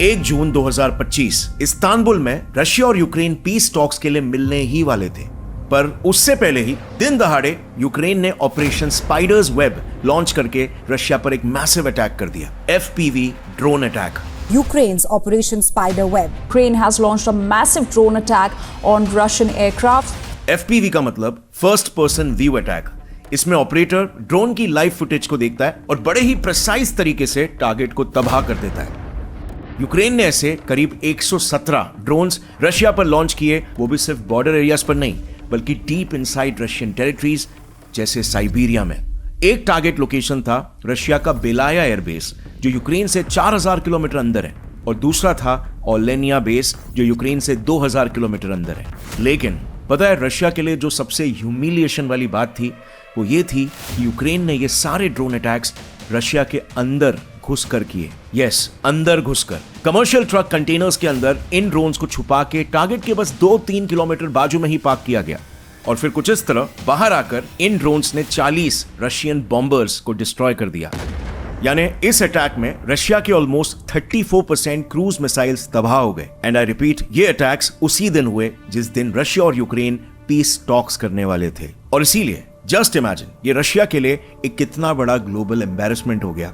1 जून 2025 Istanbul में Russia और Ukraine peace talks के लिए मिलने ही वाले थे, पर उससे पहले ही दिन दहाड़े यूक्रेन ने ऑपरेशन स्पाइडर्स वेब लॉन्च करके रशिया पर एक मैसिव अटैक कर दिया, FPV drone attack. Ukraine's Operation Spiderweb. Ukraine has launched a massive drone attack on Russian aircraft. FPV का मतलब फर्स्ट पर्सन व्यू अटैक। इसमें ऑपरेटर ड्रोन की लाइव फुटेज को देखता है और बड़े ही प्रिसाइज तरीके से टारगेट को तबाह कर देता है। यूक्रेन ने ऐसे करीब 117 ड्रोन्स रशिया पर लॉन्च किए, वो भी सिर्फ बॉर्डर एरियाज पर नहीं बल्कि डीप इनसाइड रशियन टेरिटरीज जैसे साइबेरिया में। एक टारगेट लोकेशन था रशिया का बेलाया एयरबेस जो यूक्रेन से 4000 किलोमीटर अंदर है, और दूसरा था ओलेनिया बेस जो यूक्रेन से 2000 किलोमीटर अंदर है। लेकिन पता है रशिया के लिए जो सबसे ह्यूमिलिएशन वाली बात थी वो ये थी कि यूक्रेन ने ये सारे ड्रोन अटैक्स रशिया के अंदर घुसकर किए। यस, अंदर घुसकर कमर्शियल ट्रक कंटेनर्स के अंदर इन ड्रोन्स को छुपा के टारगेट के बस 2-3 किलोमीटर बाजू में ही पार्क किया गया, और फिर कुछ इस तरह बाहर आकर इन ड्रोन्स ने 40 रशियन बॉम्बर्स को डिस्ट्रॉय कर दिया। यानी इस अटैक में रशिया के ऑलमोस्ट 34% क्रूज मिसाइल्स तबाह हो गए। एंड आई रिपीट, ये अटैक्स उसी दिन हुए जिस दिन रशिया और यूक्रेन पीस टॉक्स करने वाले थे, और इसीलिए जस्ट इमेजिन ये रशिया के लिए एक कितना बड़ा ग्लोबल एम्बैरेसमेंट हो गया।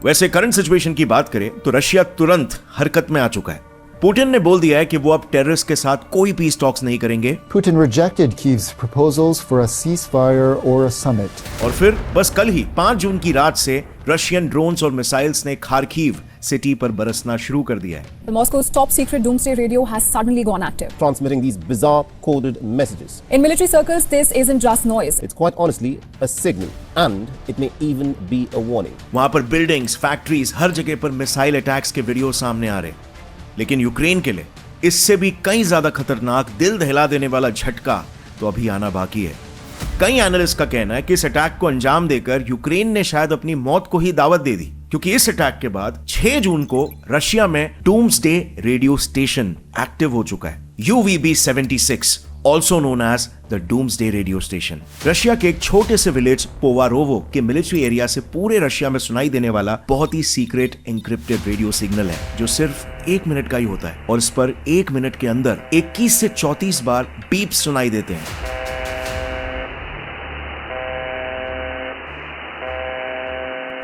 वैसे करंट सिचुएशन की बात करें तो रशिया तुरंत हरकत में आ चुका है। पुतिन ने बोल दिया है कि वो अब टेररिस्ट के साथ कोई पीस टॉक्स नहीं करेंगे। Putin rejected Kyiv's proposals for a ceasefire or a summit. और फिर बस कल ही 5 जून की रात से रशियन ड्रोन्स और मिसाइल्स ने खार्किव सिटी पर बरसना शुरू कर दिया है। The Moscow's top secret doomsday radio has suddenly gone active, transmitting these bizarre coded messages. In military circles, this isn't just noise. It's quite honestly a signal, and it may even be a warning. वहां पर buildings, factories, हर जगह पर missile attacks के video सामने आ रहे। लेकिन Ukraine के लिए इससे भी कई ज्यादा खतरनाक, दिल दहला देने वाला झटका तो अभी आना बाकी है। कई एनालिस्ट का कहना है कि इस अटैक को अंजाम देकर यूक्रेन ने शायद अपनी मौत को ही दावत दे दी, क्योंकि इस अटैक के बाद 6 जून को रशिया में डूम्सडे रेडियो स्टेशन एक्टिव हो चुका है। UVB-76 also known as the doomsday radio station Russia के एक छोटे से विलेज पोवारोवो के मिलिट्री एरिया से पूरे रशिया में सुनाई देने वाला बहुत ही सीक्रेट एन्क्रिप्टेड रेडियो सिग्नल है, जो सिर्फ 1 मिनट का ही होता है, और इस पर 1 मिनट के अंदर 21 से 34 बार बीप सुनाई देते हैं।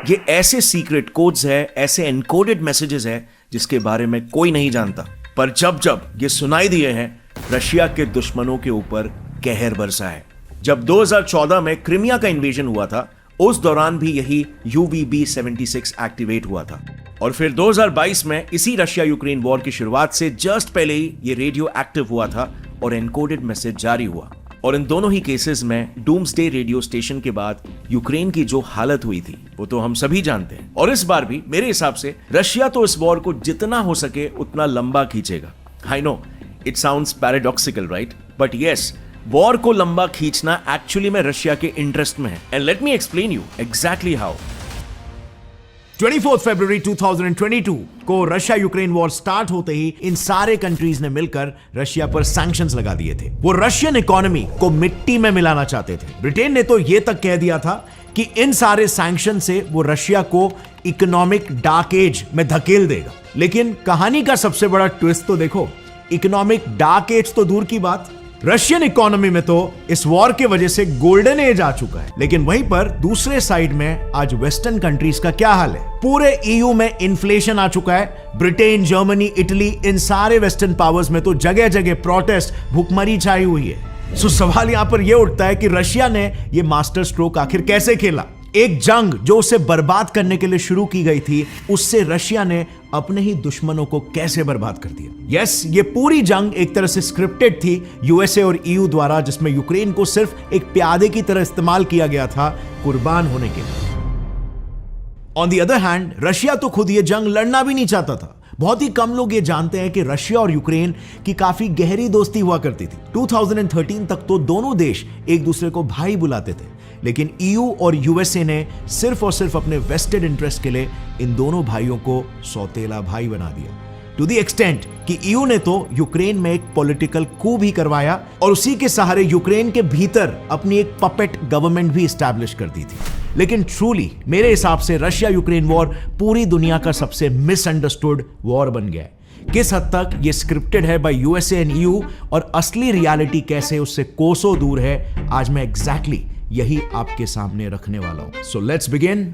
ये ऐसे सीक्रेट कोड्स है, ऐसे एनकोडेड मैसेजेस है जिसके बारे में कोई नहीं जानता, पर जब जब ये सुनाई दिए हैं रशिया के दुश्मनों के ऊपर कहर बरसा है। जब 2014 में क्रीमिया का इन्वेजन हुआ था उस दौरान भी यही UVB-76 एक्टिवेट हुआ था, और फिर 2022 में इसी रशिया यूक्रेन वॉर की शुरुआत से जस्ट पहले ही ये रेडियो एक्टिव हुआ था और एनकोडेड मैसेज जारी हुआ। और इन दोनों ही केसेस में डूम्सडे रेडियो स्टेशन के बाद यूक्रेन की जो हालत हुई थी वो तो हम सभी जानते हैं, और इस बार भी मेरे हिसाब से रशिया तो इस वॉर को जितना हो सके उतना लंबा खींचेगा। I know it sounds paradoxical, right? But yes, war को लंबा खींचना एक्चुअली में रशिया के इंटरेस्ट में है, and let me explain you exactly how. 24 फरवरी 2022 को रशिया यूक्रेन वॉर स्टार्ट होते ही इन सारे कंट्रीज ने मिलकर रशिया पर सैंक्शंस लगा दिए थे। वो रशियन इकोनॉमी को मिट्टी में मिलाना चाहते थे। ब्रिटेन ने तो ये तक कह दिया था कि इन सारे सैंक्शन से वो रशिया को इकोनॉमिक डार्क एज में धकेल देगा। लेकिन कहानी का सबसे बड़ा ट्विस्ट तो देखो, इकोनॉमिक डार्क एज तो दूर की बात, रशियन इकोनॉमी में तो इस वॉर के वजह से गोल्डन एज आ चुका है। लेकिन वहीं पर दूसरे साइड में आज वेस्टर्न कंट्रीज का क्या हाल है? पूरे EU में इन्फ्लेशन आ चुका है। ब्रिटेन, जर्मनी, इटली, इन सारे वेस्टर्न पावर्स में तो जगह जगह प्रोटेस्ट, भूखमरी छाई हुई है। सो सवाल यहां पर यह उठता है कि रशिया ने यह मास्टर स्ट्रोक आखिर कैसे खेला? एक जंग जो उसे बर्बाद करने के लिए शुरू की गई थी, उससे रशिया ने अपने ही दुश्मनों को कैसे बर्बाद कर दिया? यस, ये पूरी जंग एक तरह से स्क्रिप्टेड थी USA और EU द्वारा, जिसमें यूक्रेन को सिर्फ एक प्यादे की तरह इस्तेमाल किया गया था कुर्बान होने के लिए। On the other hand, Russia तो खुद ये जंग लड़ना भी नहीं चाहता था। बहुत ही कम लोग ये जानते हैं कि रशिया और यूक्रेन की काफी गहरी दोस्ती हुआ करती थी। 2013 तक तो दोनों देश एक दूसरे को भाई बुलाते थे, लेकिन EU और USA ने सिर्फ और सिर्फ अपने वेस्टेड इंटरेस्ट के लिए इन दोनों भाइयों को सौतेला भाई बना दिया। टू द एक्सटेंट कि EU ने तो यूक्रेन में एक पॉलिटिकल कू भी करवाया और उसी के सहारे यूक्रेन के भीतर अपनी एक पपेट गवर्नमेंट भी एस्टैब्लिश कर दी थी। लेकिन ट्रूली मेरे हिसाब से रशिया यूक्रेन वॉर पूरी दुनिया का सबसे मिसअंडरस्टूड वॉर बन गया है। किस हद तक ये स्क्रिप्टेड है बाय यूएसए एंड ईयू और असली रियलिटी कैसे उससे कोसों दूर है, आज मैं एग्जैक्टली यही आपके सामने रखने वाला हूं। So let's begin.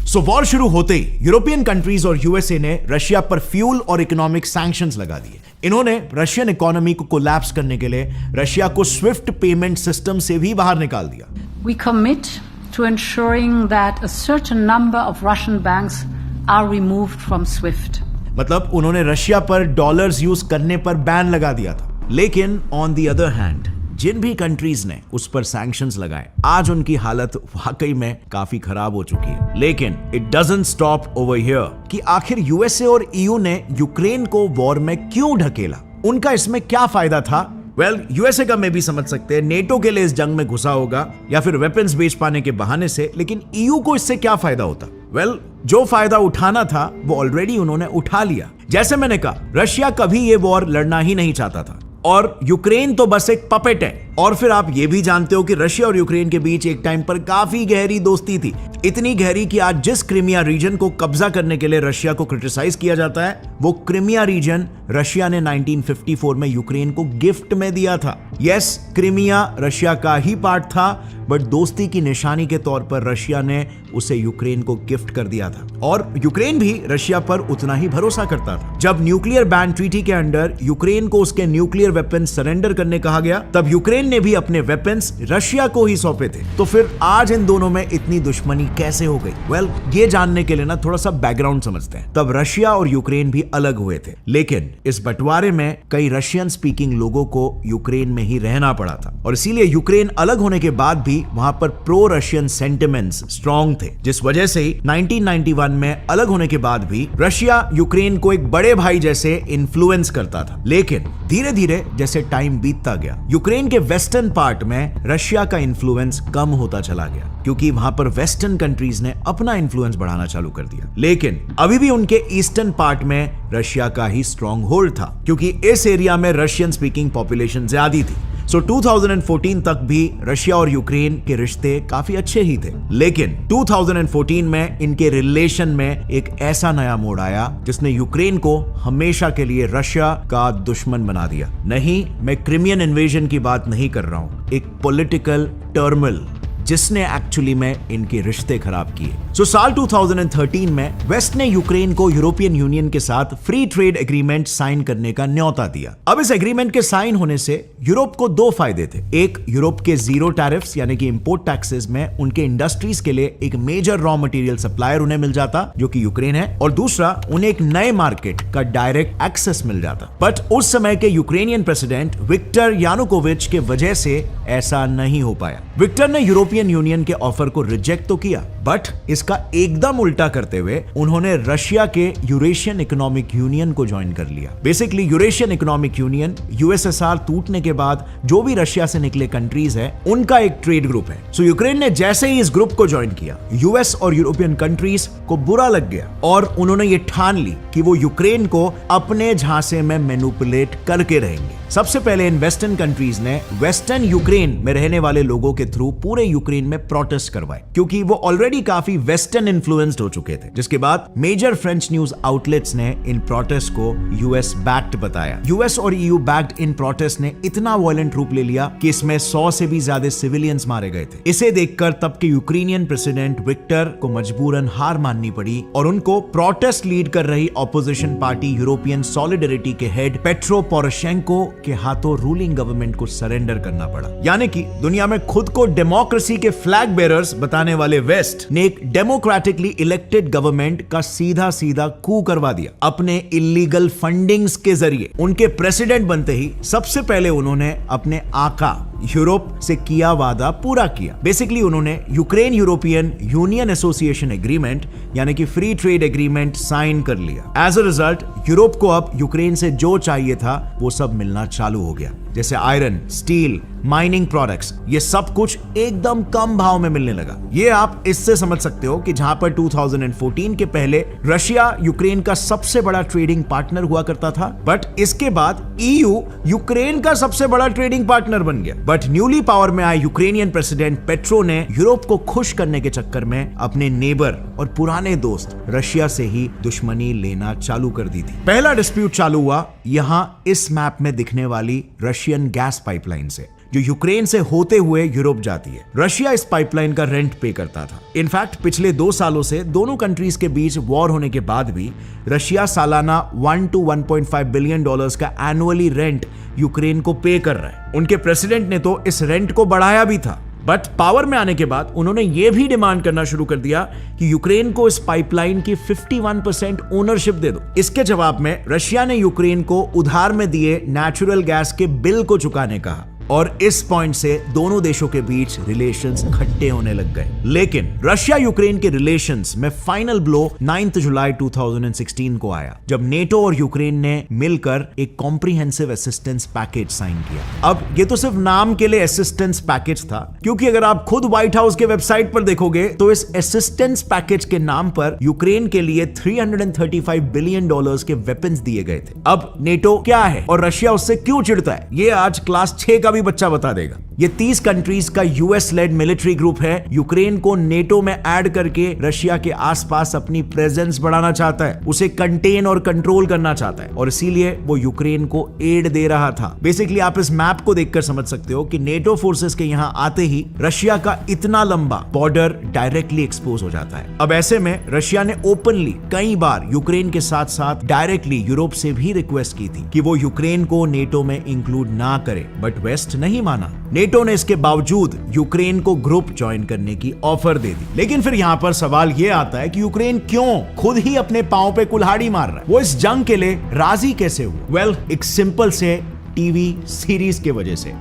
So war शुरू होते ही यूरोपियन कंट्रीज और यूएसए ने रशिया पर फ्यूल और इकोनॉमिक सैंक्शंस लगा दिए। इन्होंने रशियन इकोनॉमी को कोलैप्स करने के लिए रशिया को स्विफ्ट पेमेंट सिस्टम से भी बाहर निकाल दिया। We commit to ensuring that a certain number of Russian banks are removed from SWIFT. मतलब उन्होंने रशिया पर डॉलर्स यूज करने पर बैन लगा दिया था। लेकिन ऑन द अदर हैंड जिन भी कंट्रीज ने उस पर सैंक्शंस लगाए, आज उनकी हालत वाकई में काफी खराब हो चुकी है। लेकिन it doesn't stop over here कि आखिर यूएसए और ईयू ने यूक्रेन को वॉर में क्यों ढकेला, उनका इसमें क्या फायदा था। वेल, यूएसए का मैं भी समझ सकते हैं, नेटो के लिए इस जंग में घुसा होगा या फिर वेपन्स बेच पाने के बहाने से, लेकिन ईयू को इससे क्या फायदा होता। वेल, जो फायदा उठाना था वो ऑलरेडी उन्होंने उठा लिया। जैसे मैंने कहा, रशिया कभी ये वॉर लड़ना ही नहीं चाहता था और यूक्रेन तो बस एक पपेट है। और फिर आप ये भी जानते हो कि रशिया और यूक्रेन के बीच एक टाइम पर काफी गहरी दोस्ती थी, इतनी गहरी कि आज जिस क्रिमिया रीजन को कब्जा करने के लिए रशिया को क्रिटिसाइज किया जाता है, वो क्रिमिया रीजन रशिया ने 1954 में यूक्रेन को गिफ्ट में दिया था। यस, क्रिमिया रशिया का ही पार्ट था, बट दोस्ती की निशानी के तौर पर रशिया ने उसे यूक्रेन को गिफ्ट कर दिया था और यूक्रेन भी रशिया पर उतना ही भरोसा करता था। जब न्यूक्लियर बैन ट्रीटी के अंडर यूक्रेन को उसके न्यूक्लियर वेपन सरेंडर करने कहा गया, तब यूक्रेन ने भी अपने वेपन्स रशिया को ही सौंपे थे। तो फिर आज इन दोनों में इतनी दुश्मनी कैसे हो गई? वेल, ये जानने के लिए ना थोड़ा सा बैकग्राउंड समझते हैं। तब रशिया और यूक्रेन भी अलग हुए थे, लेकिन इस बंटवारे में कई रशियन स्पीकिंग लोगों को यूक्रेन में ही रहना पड़ा था और इसीलिए यूक्रेन अलग होने के बाद भी वहां पर प्रो रशियन सेंटिमेंट्स स्ट्रॉन्ग थे, जिस वजह से 1991 में अलग होने के बाद भी रशिया यूक्रेन को एक बड़े भाई जैसे इन्फ्लुएंस करता था। लेकिन धीरे धीरे जैसे टाइम बीतता गया, यूक्रेन के वेस्टर्न पार्ट में रशिया का इन्फ्लुएंस कम होता चला गया, क्योंकि वहां पर वेस्टर्न कंट्रीज ने अपना इन्फ्लुएंस बढ़ाना चालू कर दिया। लेकिन अभी भी उनके ईस्टर्न पार्ट में रशिया का ही स्ट्रॉन्ग होल्ड था, क्योंकि इस एरिया में रशियन स्पीकिंग पॉपुलेशन ज्यादा थी। सो 2014 तक भी रशिया और यूक्रेन के रिश्ते काफी अच्छे ही थे, लेकिन 2014 में इनके रिलेशन में एक ऐसा नया मोड़ आया जिसने यूक्रेन को हमेशा के लिए रशिया का दुश्मन बना दिया। नहीं, मैं क्रिमियन इन्वेजन की बात नहीं कर रहा हूं, एक पॉलिटिकल टर्मोइल जिसने एक्चुअली में इनके रिश्ते खराब किए। सो साल 2013 में वेस्ट ने यूक्रेन को यूरोपियन यूनियन के साथ फ्री ट्रेड एग्रीमेंट साइन करने का न्योता दिया। अब इस एग्रीमेंट के साइन होने से यूरोप को दो फायदे थे। एक, यूरोप के जीरो टैरिफ्स यानी कि इंपोर्ट टैक्सेस में उनके इंडस्ट्रीज के लिए एक मेजर रॉ मटेरियल सप्लायर उन्हें मिल जाता, जो कि यूक्रेन है, और दूसरा, उन्हें एक नए मार्केट का डायरेक्ट एक्सेस मिल जाता। बट उस समय के यूक्रेनियन प्रेसिडेंट विक्टर यानुकोविच के वजह से ऐसा नहीं हो पाया। विक्टर ने यूरोपियन यूनियन के ऑफर को रिजेक्ट तो किया, बट इसका एकदम उल्टा करते हुए उन्होंने रशिया के यूरेशियन इकोनॉमिक यूनियन को ज्वाइन कर लिया। Basically Eurasian economic union USSR टूटने के बाद जो भी रशिया से निकले कंट्रीज है, उनका एक ट्रेड ग्रुप है। सो यूक्रेन ने जैसे ही इस ग्रुप को ज्वाइन किया, यूएस और यूरोपियन कंट्रीज को बुरा लग गया और उन्होंने ये ठान ली कि वो यूक्रेन को अपने झांसे में मैनिपुलेट करके रहेंगे। सबसे पहले इन वेस्टर्न कंट्रीज ने वेस्टर्न यूक्रेन में रहने वाले लोगों के थ्रू पूरे यूक्रेन में प्रोटेस्ट करवाए, क्योंकि वो ऑलरेडी काफी वेस्टर्न इन्फ्लुएंस्ड हो चुके थे। जिसके बाद मेजर फ्रेंच न्यूज आउटलेट्स ने इन प्रोटेस्ट को यूएस बैक्ड बताया। यूएस और ईयू बैक्ड इन प्रोटेस्ट ने इतना वायलेंट रूप ले लिया कि इसमें 100 से भी ज्यादा सिविलियंस मारे गए थे। इसे देखकर तब के यूक्रेनियन प्रेसिडेंट विक्टर को मजबूरन हार माननी पड़ी और उनको प्रोटेस्ट लीड कर रही ऑपोजिशन पार्टी यूरोपियन सॉलिडेरिटी के हेड पेट्रो पोरोशेंको के हाथों रूलिंग गवर्नमेंट को सरेंडर करना पड़ा। यानी कि दुनिया में खुद को डेमोक्रेसी के फ्लैग बेरर्स बताने वाले वेस्ट ने एक डेमोक्रेटिकली इलेक्टेड गवर्नमेंट का सीधा सीधा कू करवा दिया अपने इलीगल फंडिंग्स के जरिए। उनके प्रेसिडेंट बनते ही सबसे पहले उन्होंने अपने आका यूरोप से किया वादा पूरा किया। बेसिकली उन्होंने Ukraine European union association agreement यानी कि फ्री ट्रेड एग्रीमेंट साइन कर लिया। एज अ रिजल्ट यूरोप को अब यूक्रेन से जो चाहिए था वो सब मिलना चालू हो गया। जैसे आयरन, स्टील, माइनिंग प्रोडक्ट्स, ये सब कुछ एकदम कम भाव में मिलने लगा। ये आप इससे समझ सकते हो कि जहां पर 2014 के पहले रशिया यूक्रेन का सबसे बड़ा ट्रेडिंग पार्टनर हुआ करता था, बट इसके बाद ईयू यूक्रेन का सबसे बड़ा ट्रेडिंग पार्टनर बन गया। बट न्यूली पावर में आए यूक्रेनियन प्रेसिडेंट पेट्रो ने यूरोप को खुश करने के चक्कर में अपने नेबर और पुराने दोस्त रशिया से ही दुश्मनी लेना चालू कर दी थी। पहला डिस्प्यूट चालू हुआ यहां इस मैप में दिखने वाली रशियन गैस पाइपलाइन से, जो यूक्रेन से होते हुए यूरोप जाती है। रशिया इस पाइपलाइन का रेंट पे करता था। इनफैक्ट पिछले 2 सालों से दोनों कंट्रीज के बीच वॉर होने के बाद भी रशिया सालाना 1 to 1.5 बिलियन डॉलर्स का एनुअली रेंट यूक्रेन को पे कर रहा है। उनके प्रेसिडेंट ने तो इस रेंट को बढ़ाया भी था, बट पावर में आने के बाद उन्होंने यह भी डिमांड करना शुरू कर दिया कि यूक्रेन को इस पाइपलाइन की 51% ओनरशिप दे दो। इसके जवाब में रशिया ने यूक्रेन को उधार में दिए नेचुरल गैस के बिल को चुकाने कहा, और इस पॉइंट से दोनों देशों के बीच रिलेशंस खट्टे होने लग गए। लेकिन रशिया यूक्रेन के रिलेशंस में फाइनल ब्लो 9 जुलाई 2016 को आया, जब नेटो और यूक्रेन ने मिलकर एक कॉम्प्रिहेंसिव असिस्टेंस पैकेज साइन किया। अब ये तो सिर्फ नाम के लिए असिस्टेंस पैकेज था, क्योंकि अगर आप खुद व्हाइट हाउस के वेबसाइट पर देखोगे तो इस असिस्टेंस पैकेज के नाम पर यूक्रेन के लिए 335 बिलियन डॉलर्स के वेपन्स दिए गए थे। अब नेटो क्या है और रशिया उससे क्यों चिढ़ता है, ये आज क्लास 6 का बच्चा बता देगा। ये 30 कंट्रीज का यूएस लेड मिलिट्री ग्रुप है। यूक्रेन को नेटो में ऐड करके रशिया के आसपास अपनी प्रेजेंस बढ़ाना चाहता है, उसे कंटेन और कंट्रोल करना चाहता है, और इसीलिए वो यूक्रेन को एड दे रहा था। बेसिकली आप इस मैप को देखकर समझ सकते हो कि नेटो फोर्सेस के यहां आते ही रशिया का इतना लंबा बॉर्डर डायरेक्टली एक्सपोज हो जाता है। अब ऐसे में रशिया ने ओपनली कई बार यूक्रेन के साथ साथ डायरेक्टली यूरोप से भी रिक्वेस्ट की थी कि वो यूक्रेन को नेटो में इंक्लूड ना करे, बट वेस्ट नहीं माना। नेटो ने इसके बावजूद यूक्रेन को ग्रुप ज्वाइन करने की ऑफर दे दी। लेकिन फिर यहां पर सवाल यह आता है कि यूक्रेन क्यों खुद ही अपने पांव पे कुल्हाड़ी मार रहा है, वो इस जंग के लिए राजी कैसे हुआ? वेल, एक सिंपल से टीवी सीरीज के वजह से।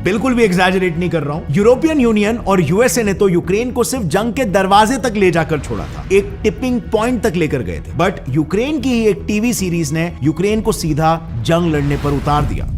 बिल्कुल भी एग्जैजरेट नहीं कर रहा हूं। यूरोपियन यूनियन और यूएसए ने तो यूक्रेन को सिर्फ जंग के दरवाजे तक ले जाकर छोड़ा था, एक टिपिंग पॉइंट तक लेकर गए थे, बट यूक्रेन की ही एक टीवी सीरीज ने यूक्रेन को सीधा जंग लड़ने पर उतार दिया।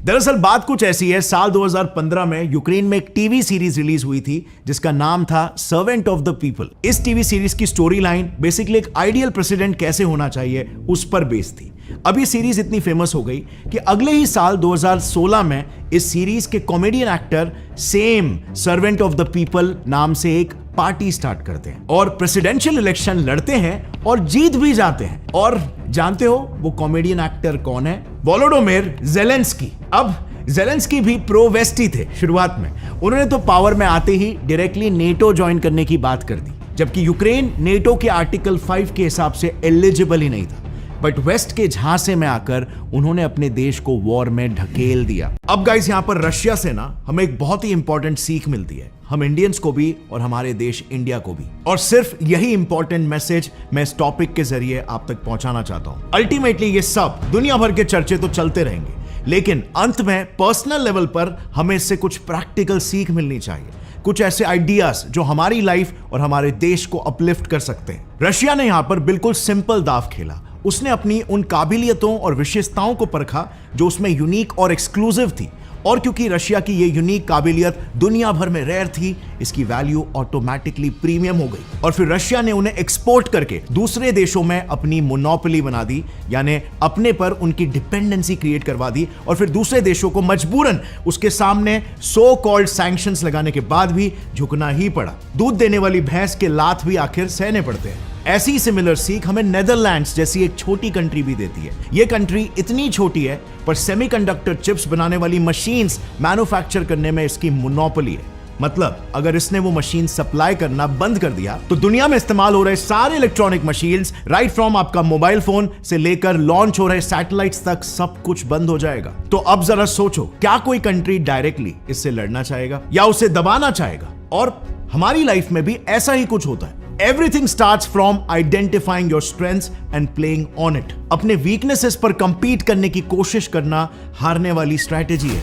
दरअसल बात कुछ ऐसी है, साल 2015 में यूक्रेन में एक टीवी सीरीज रिलीज हुई थी जिसका नाम था सर्वेंट ऑफ द पीपल। इस टीवी सीरीज की स्टोरी लाइन बेसिकली एक आइडियल प्रेसिडेंट कैसे होना चाहिए उस पर बेस्ड थी। अब ये सीरीज इतनी फेमस हो गई कि अगले ही साल 2016 में इस सीरीज के comedian actor same servant of the people नाम से एक पार्टी स्टार्ट करते हैं और प्रेसिडेंशियल इलेक्शन लड़ते हैं और जीत भी जाते हैं। और जानते हो वो कॉमेडियन एक्टर कौन है? वोलोडोमिर ज़ेलेंस्की। अब ज़ेलेंस्की भी प्रो वेस्ट ही थे शुरुआत में। उन्होंने तो पावर में आते ही डायरेक्टली नेटो ज्वाइन करने की बात कर दी, जबकि यूक्रेन नेटो के आर्टिकल 5 के हिसाब से एलिजिबल ही नहीं था। बट वेस्ट के झांसे में आकर उन्होंने अपने देश को वॉर में ढकेल दिया। अब गाइस यहां पर रशिया से ना हमें एक बहुत ही इंपॉर्टेंट सीख मिलती है, हम इंडियंस को भी और हमारे देश इंडिया को भी। और सिर्फ यही इंपॉर्टेंट मैसेज मैं इस टॉपिक के जरिए आप तक पहुंचाना चाहता हूं। अल्टीमेटली ये सब दुनिया भर के चर्चे तो चलते रहेंगे, लेकिन अंत में पर्सनल लेवल पर हमें इससे कुछ प्रैक्टिकल सीख मिलनी चाहिए, कुछ ऐसे आइडियाज जो हमारी लाइफ और हमारे देश को अपलिफ्ट कर सकते हैं। रशिया ने यहां पर बिल्कुल सिंपल दाव खेला। उसने अपनी उन काबिलियतों और विशेषताओं को परखा जो उसमें यूनिक और एक्सक्लूसिव थी, और क्योंकि रशिया की ये यूनिक काबिलियत दुनिया भर में रेयर थी, इसकी वैल्यू ऑटोमेटिकली प्रीमियम हो गई। और फिर रशिया ने उन्हें एक्सपोर्ट करके दूसरे देशों में अपनी मोनोपोली बना दी, यानी अपने पर उनकी डिपेंडेंसी क्रिएट करवा दी। और फिर दूसरे देशों को मजबूरन उसके सामने सो कॉल्ड सैंक्शंस लगाने के बाद भी झुकना ही पड़ा। दूध देने वाली भैंस के लात भी आखिर सहने पड़ते हैं। ऐसी सिमिलर सीख हमें नेदरलैंड्स जैसी एक छोटी कंट्री भी देती है। यह कंट्री इतनी छोटी है पर सेमीकंडक्टर चिप्स बनाने वाली मशीन्स मैन्युफैक्चर करने में इसकी मोनोपोली है। मतलब अगर इसने वो मशीन सप्लाई करना बंद कर दिया तो दुनिया में इस्तेमाल हो रहे सारे इलेक्ट्रॉनिक मशीन्स, राइट फ्रॉम आपका मोबाइल फोन से लेकर लॉन्च हो रहे सैटेलाइट्स तक, सब कुछ बंद हो जाएगा। तो अब जरा सोचो, क्या कोई कंट्री डायरेक्टली इससे लड़ना चाहेगा या उसे दबाना चाहेगा? और हमारी लाइफ में भी ऐसा ही कुछ होता है। Everything starts from identifying your strengths and playing on it. अपने weaknesses पर compete करने की कोशिश करना हारने वाली स्ट्रैटेजी है।